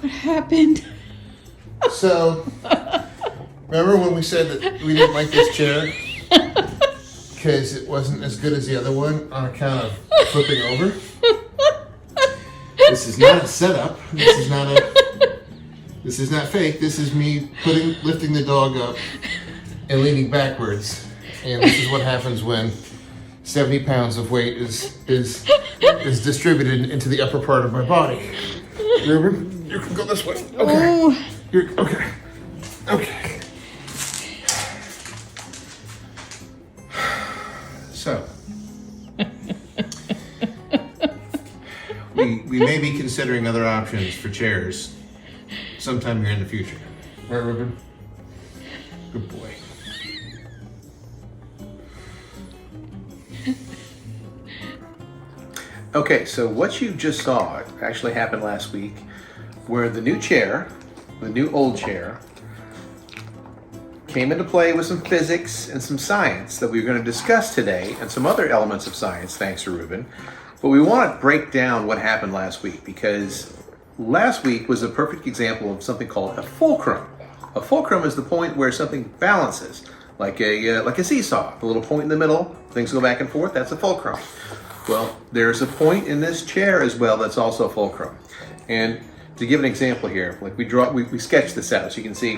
What happened? So, remember when we said that we didn't like this chair because it wasn't as good as the other one on account of flipping over? This is not a setup. This is not fake. This is me lifting the dog up and leaning backwards. And this is what happens when 70 pounds of weight is distributed into the upper part of my body. Reuben, you can go this way. Okay. Oh. Okay. Okay. So, we may be considering other options for chairs sometime here in the future. Right, Reuben? Good boy. Okay, so what you just saw actually happened last week, where the new chair, the new old chair, came into play with some physics and some science that we're going to discuss today, and some other elements of science, thanks to Reuben. But we want to break down what happened last week, because last week was a perfect example of something called a fulcrum. A fulcrum is the point where something balances, like a seesaw. The little point in the middle, things go back and forth, that's a fulcrum. Well, there's a point in this chair as well that's also fulcrum. And to give an example here, like we sketched this out so you can see,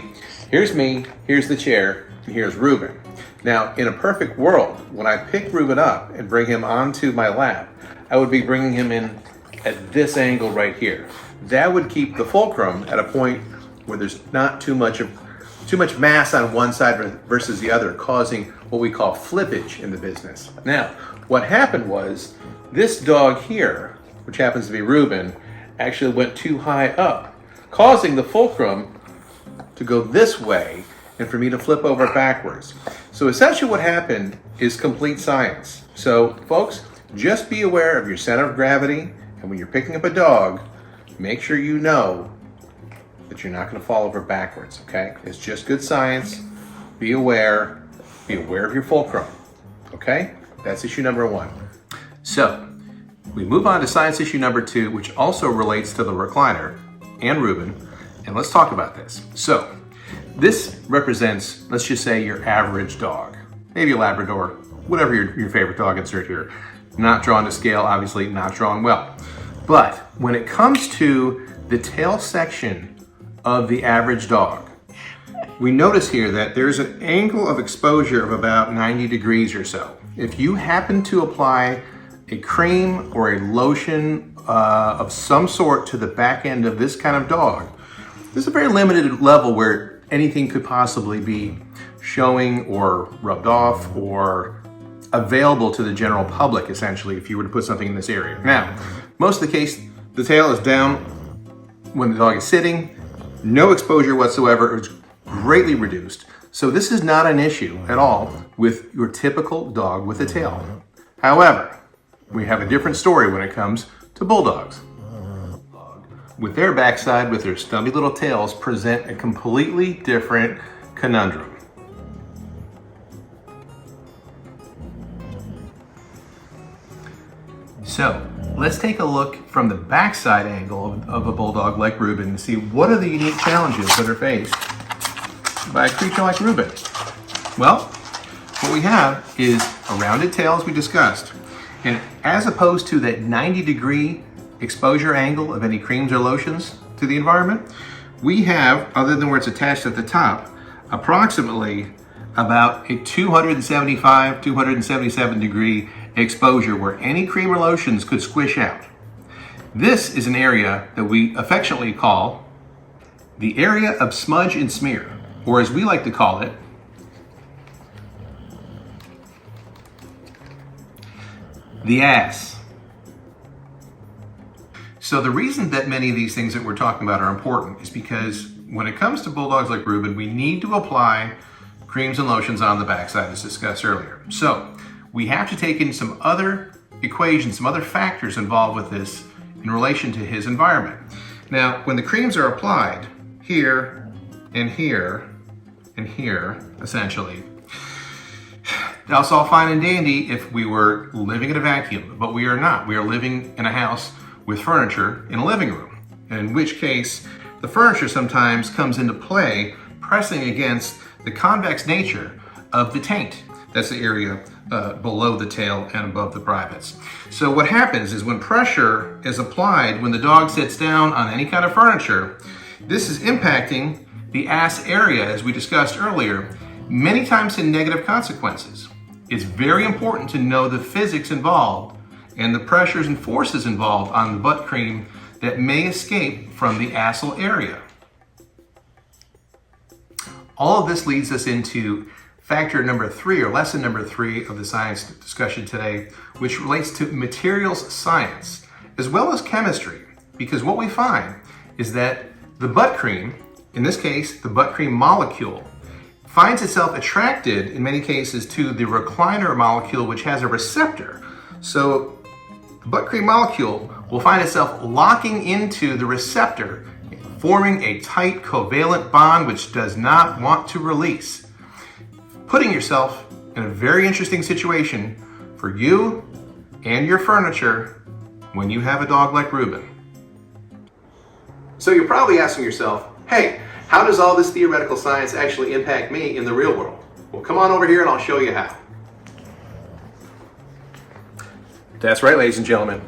here's me, here's the chair, and here's Reuben. Now, in a perfect world, when I pick Reuben up and bring him onto my lap, I would be bringing him in at this angle right here. That would keep the fulcrum at a point where there's not too much mass on one side versus the other, causing what we call flippage in the business. Now, what happened was this dog here, which happens to be Reuben, actually went too high up, causing the fulcrum to go this way and for me to flip over backwards. So essentially what happened is complete science. So folks, just be aware of your center of gravity, and when you're picking up a dog, make sure you know that you're not going to fall over backwards, okay? It's just good science. Be aware of your fulcrum, okay? That's issue number 1. So, we move on to science issue number 2, which also relates to the recliner and Reuben, and let's talk about this. So, this represents, let's just say, your average dog. Maybe a Labrador, whatever your favorite dog, insert here. Not drawn to scale, obviously not drawn well. But when it comes to the tail section of the average dog, we notice here that there's an angle of exposure of about 90 degrees or so. If you happen to apply a cream or a lotion of some sort to the back end of this kind of dog, there's a very limited level where anything could possibly be showing or rubbed off or available to the general public, essentially, if you were to put something in this area. Now, most of the case, the tail is down when the dog is sitting, no exposure whatsoever, it's greatly reduced. So this is not an issue at all with your typical dog with a tail. However, we have a different story when it comes to bulldogs. With their backside, with their stubby little tails, present a completely different conundrum. So let's take a look from the backside angle of a bulldog like Reuben and see what are the unique challenges that are faced by a creature like Reuben. Well, what we have is a rounded tail, as we discussed, and as opposed to that 90-degree exposure angle of any creams or lotions to the environment, we have, other than where it's attached at the top, approximately about a 275, 277 degree exposure where any cream or lotions could squish out. This is an area that we affectionately call the area of smudge and smear, or as we like to call it, the ass. So the reason that many of these things that we're talking about are important is because when it comes to bulldogs like Reuben, we need to apply creams and lotions on the backside as discussed earlier. So we have to take in some other equations, some other factors involved with this in relation to his environment. Now, when the creams are applied here and here and here, essentially, that's all fine and dandy if we were living in a vacuum, but we are not. We are living in a house with furniture in a living room, in which case the furniture sometimes comes into play pressing against the convex nature of the taint. That's the area below the tail and above the privates. So what happens is when pressure is applied when the dog sits down on any kind of furniture, this is impacting the ass area, as we discussed earlier, many times in negative consequences. It's very important to know the physics involved and the pressures and forces involved on the butt cream that may escape from the asshole area. All of this leads us into factor number 3, or lesson number 3 of the science discussion today, which relates to materials science as well as chemistry. Because what we find is that the butt cream, in this case the butt cream molecule, finds itself attracted in many cases to the recliner molecule, which has a receptor. So the butt cream molecule will find itself locking into the receptor, forming a tight covalent bond which does not want to release, putting yourself in a very interesting situation for you and your furniture when you have a dog like Reuben. So you're probably asking yourself, hey, how does all this theoretical science actually impact me in the real world? Well, come on over here and I'll show you how. That's right, ladies and gentlemen.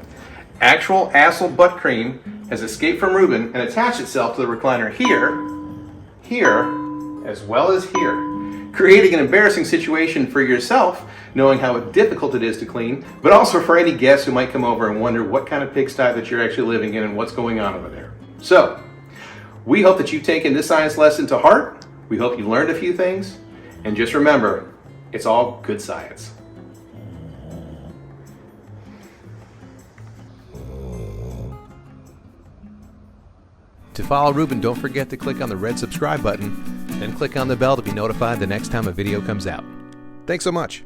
Actual asshole butt cream has escaped from Reuben and attached itself to the recliner here, as well as here, creating an embarrassing situation for yourself, knowing how difficult it is to clean, but also for any guests who might come over and wonder what kind of pigsty that you're actually living in and what's going on over there. So, we hope that you've taken this science lesson to heart. We hope you learned a few things. And just remember, it's all good science. To follow Reuben, don't forget to click on the red subscribe button, then click on the bell to be notified the next time a video comes out. Thanks so much.